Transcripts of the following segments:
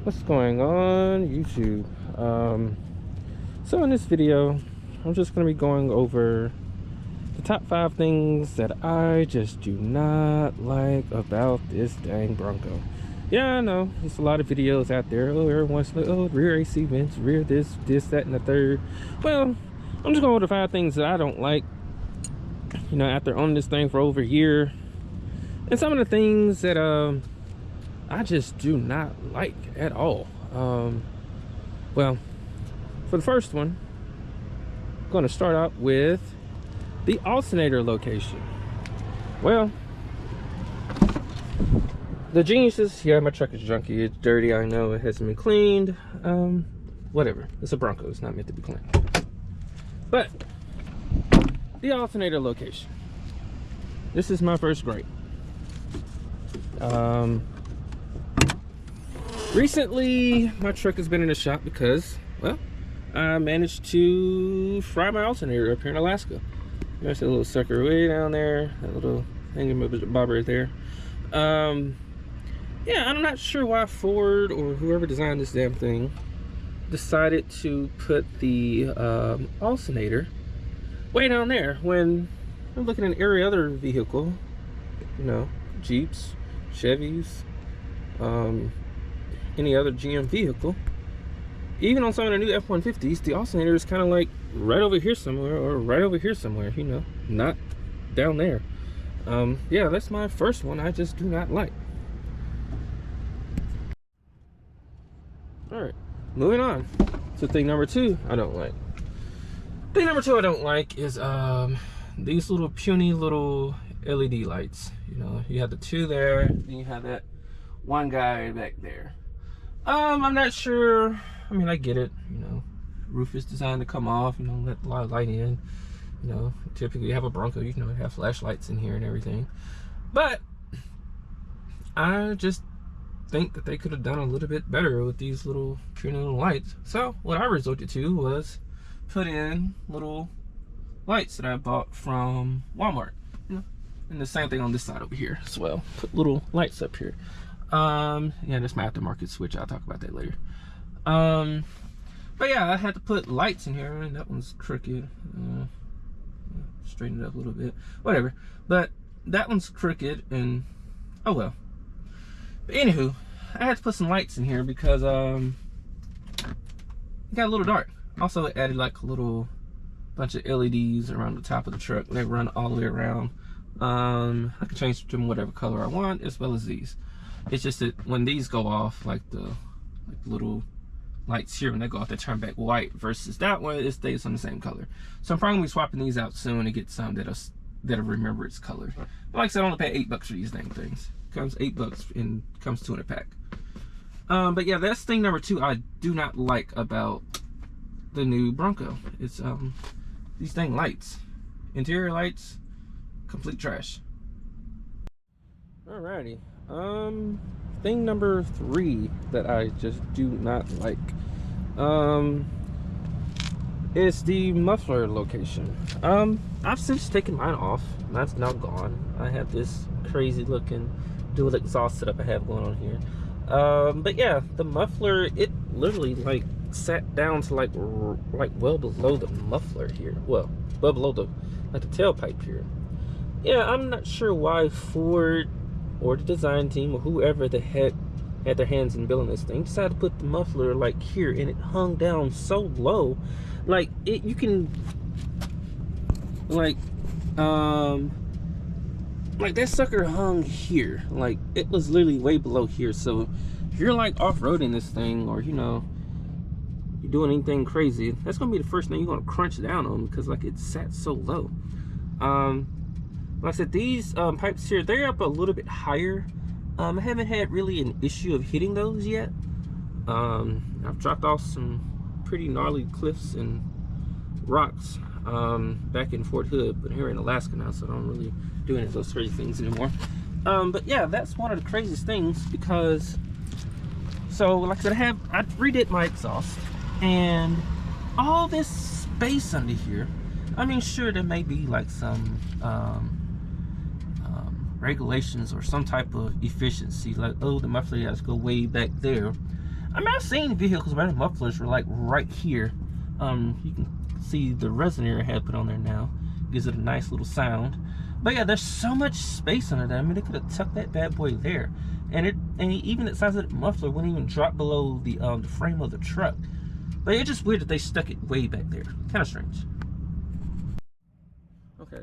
What's going on YouTube? So in this video I'm just going to be going over the top 5 things that I just do not like about this dang Bronco. Yeah, I know there's a lot of videos out there. Oh, everyone's like, oh, rear AC vents, rear this, that, and the third. Well, I'm just going with the 5 things that I don't like, you know, after owning this thing for over a year, and some of the things that I just do not like at all. Well, for the first one, I'm going to start out with the alternator location. Well, the geniuses, yeah, my truck is junky, it's dirty, I know, it hasn't been cleaned. Whatever, it's a Bronco, it's not meant to be cleaned. But the alternator location, this is my first gripe. Recently, my truck has been in the shop because, well, I managed to fry my alternator up here in Alaska. There's a little sucker way down there, that little thingamabob right there. Yeah, I'm not sure why Ford or whoever designed this damn thing decided to put the alternator way down there when I'm looking at every other vehicle, you know, Jeeps, Chevys, any other GM vehicle. Even on some of the new F-150s, the alternator is kind of like right over here somewhere, or right over here somewhere, you know, not down there. Yeah, that's my first one I just do not like. All right, moving on to thing number 2 I don't like. Thing number 2 I don't like is these little puny little LED lights. You know, you have the 2 there, then you have that one guy back there. I'm not sure. I mean, I get it, you know, roof is designed to come off, you know, let a lot of light in. You know, typically you have a Bronco, you know, you have flashlights in here and everything. But I just think that they could have done a little bit better with these little puny little lights. So what I resorted to was put in little lights that I bought from Walmart, you know, and the same thing on this side over here as well. Put little lights up here. Yeah, that's my aftermarket switch, I'll talk about that later. But yeah, I had to put lights in here, and that one's crooked. Straighten it up a little bit, whatever. But that one's crooked, and oh well. But anywho, I had to put some lights in here because it got a little dark. Also, it added like a little bunch of LEDs around the top of the truck. They run all the way around. I can change them whatever color I want, as well as these. It's just that when these go off, like the little lights here, when they go off, they turn back white, versus that one, it stays on the same color. So I'm probably gonna be swapping these out soon to get some that'll remember its color. But like I said, I only pay $8 for these dang things. Comes $8 and comes 2 in a pack. But yeah, that's thing number 2 I do not like about the new Bronco. It's these dang lights. Interior lights, complete trash. Alrighty. Thing number 3 that I just do not like is the muffler location. I've since taken mine off. Mine's now gone. I have this crazy looking dual exhaust setup I have going on here. But yeah, the muffler, it literally like sat down to like well below the muffler here. Well below the tailpipe here. Yeah, I'm not sure why Ford or the design team or whoever the heck had their hands in building this thing decided to put the muffler like here, and it hung down so low, like it, you can like that sucker hung here, like it was literally way below here. So if you're like off-roading this thing, or you know, you're doing anything crazy, that's gonna be the first thing you're gonna crunch down on, because like it sat so low. Like I said, these pipes here, they're up a little bit higher. I haven't had really an issue of hitting those yet. I've dropped off some pretty gnarly cliffs and rocks back in Fort Hood, but here in Alaska now, so I don't really do any of those crazy things anymore. But yeah, that's one of the craziest things, because so like I said, I redid my exhaust, and all this space under here, I mean, sure, there may be like some regulations or some type of efficiency, like, oh, the muffler has to go way back there. I mean, I've seen vehicles where the mufflers were like right here. You can see the resonator I had put on there now. Gives it a nice little sound. But yeah, there's so much space under there. I mean, they could have tucked that bad boy there. And even the size of the muffler wouldn't even drop below the frame of the truck. But it's just weird that they stuck it way back there. Kind of strange. Okay.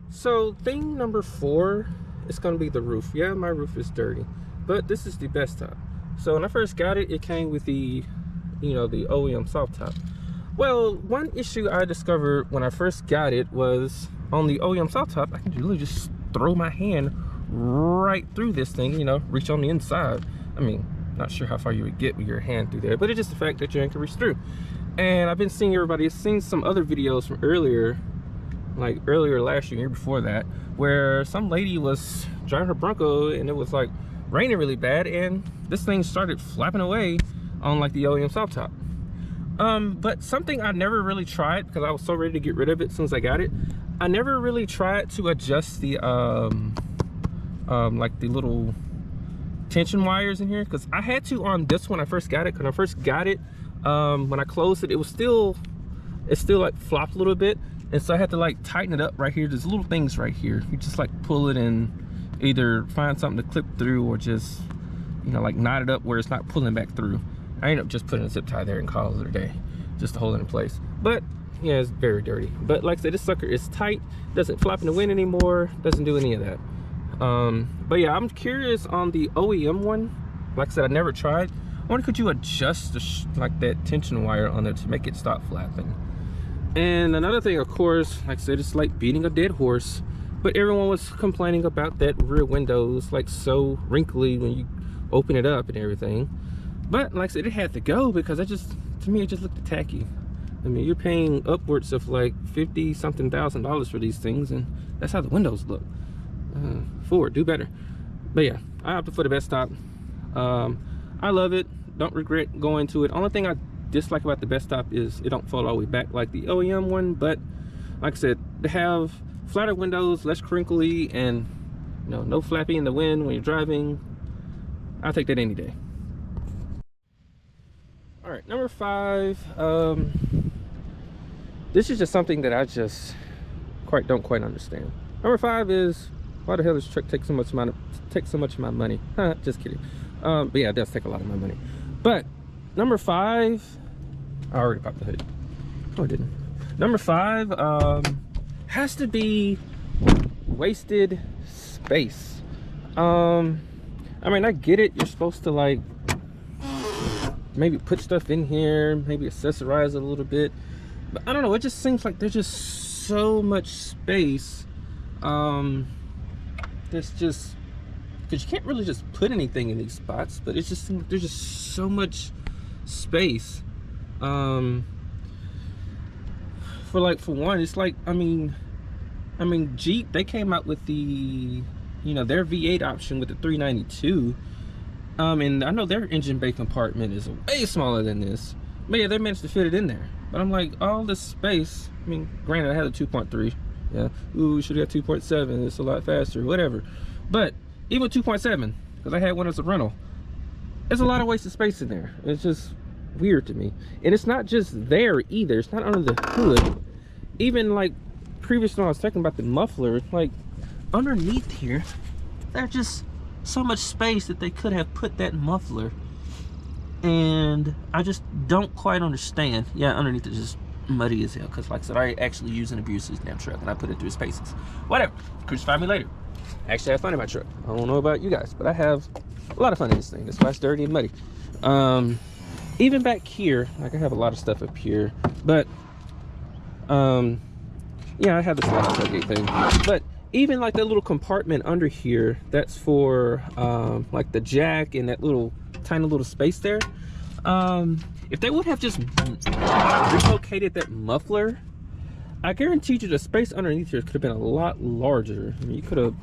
So thing number 4 is going to be the roof. Yeah, my roof is dirty, but this is the best top. So when I first got it, it came with the, you know, the OEM soft top. Well, one issue I discovered when I first got it was on the OEM soft top, I can really just throw my hand right through this thing, you know, reach on the inside. I mean, not sure how far you would get with your hand through there, but it's just the fact that your hand can reach through. And I've been seeing everybody, seen some other videos from earlier, like earlier last year before that, where some lady was driving her Bronco and it was like raining really bad and this thing started flapping away on like the OEM soft top. But something I never really tried because I was so ready to get rid of it as soon as I got it. I never really tried to adjust the like the little tension wires in here, because I had to on this when I first got it. When I first got it, when I closed it, it still like flopped a little bit, and so I had to like tighten it up right here. There's little things right here. You just like pull it and either find something to clip through or just, you know, like knot it up where it's not pulling back through. I ended up just putting a zip tie there and calling it a day just to hold it in place. But yeah, it's very dirty. But like I said, this sucker is tight, doesn't flap in the wind anymore, doesn't do any of that. But yeah, I'm curious on the OEM one. Like I said, I never tried. I wonder, could you adjust the like that tension wire on there to make it stop flapping? And another thing, of course, like I said, it's like beating a dead horse, but everyone was complaining about that rear windows like so wrinkly when you open it up and everything. But like I said, it had to go because to me, it just looked tacky. I mean, you're paying upwards of like $50-something thousand for these things, and that's how the windows look. Ford, do better. But yeah, I opted for the best top. I love it, don't regret going to it. Only thing I dislike about the best top is it don't fall all the way back like the OEM one, but like I said, to have flatter windows, less crinkly, and you know, no flapping in the wind when you're driving, I'll take that any day. All right, number 5. This is just something that I just don't quite understand. Number 5 is, why the hell does this truck take so much of my money? Just kidding. But yeah, it does take a lot of my money. But number 5, I already popped the hood. Oh, I didn't. Number 5 has to be wasted space. I mean, I get it. You're supposed to like maybe put stuff in here, maybe accessorize it a little bit, but I don't know. It just seems like there's just so much space. There's just, because you can't really just put anything in these spots, but it's just, there's just so much space. For one, it's like, I mean Jeep, they came out with the, you know, their V8 option with the 392. And I know their engine bay compartment is way smaller than this, but yeah, they managed to fit it in there. But I'm like, all this space, I mean, granted I had a 2.3, yeah, ooh, we should have 2.7, it's a lot faster, whatever. But even with 2.7, because I had one as a rental, there's a lot of wasted space in there. It's just weird to me. And it's not just there either, it's not under the hood. Even like previously when I was talking about the muffler, like underneath here, there's just so much space that they could have put that muffler, and I just don't quite understand. Yeah, underneath it's just muddy as hell, because like I said, I actually use and abuse this damn truck, and I put it through spaces. Whatever, crucify me later. Actually, I have fun in my truck. I don't know about you guys, but I have a lot of fun in this thing. That's why it's dirty and muddy. Even back here, like I have a lot of stuff up here, but yeah, I have this slide tailgate thing, but even like that little compartment under here, that's for like the jack and that little tiny little space there. If they would have just relocated that muffler, I guarantee you the space underneath here could have been a lot larger. I mean, you could have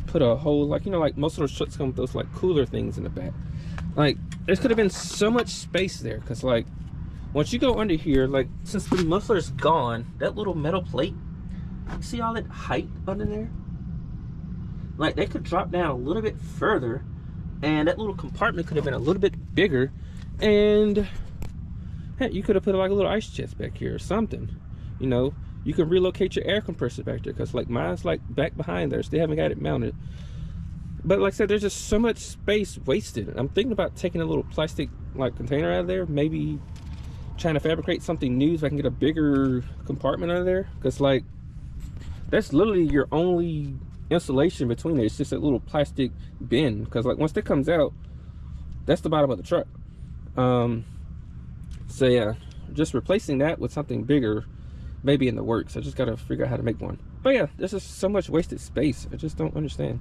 put a whole, like, you know, like most of those trucks come with those like cooler things in the back. Like, there could have been so much space there, because like once you go under here, like since the muffler's gone, that little metal plate, you see all that height under there? Like, they could drop down a little bit further And that little compartment could have been a little bit bigger, and heck, you could have put like a little ice chest back here or something. You know, you can relocate your air compressor back there, because like mine's like back behind there, so they haven't got it mounted. But like I said, there's just so much space wasted. I'm thinking about taking a little plastic like container out of there, maybe trying to fabricate something new so I can get a bigger compartment out of there, because like that's literally your only insulation between it. It's just a little plastic bin, because like once that comes out, that's the bottom of the truck. So yeah, just replacing that with something bigger maybe in the works. I just gotta figure out how to make one. But yeah, there's just so much wasted space. I just don't understand.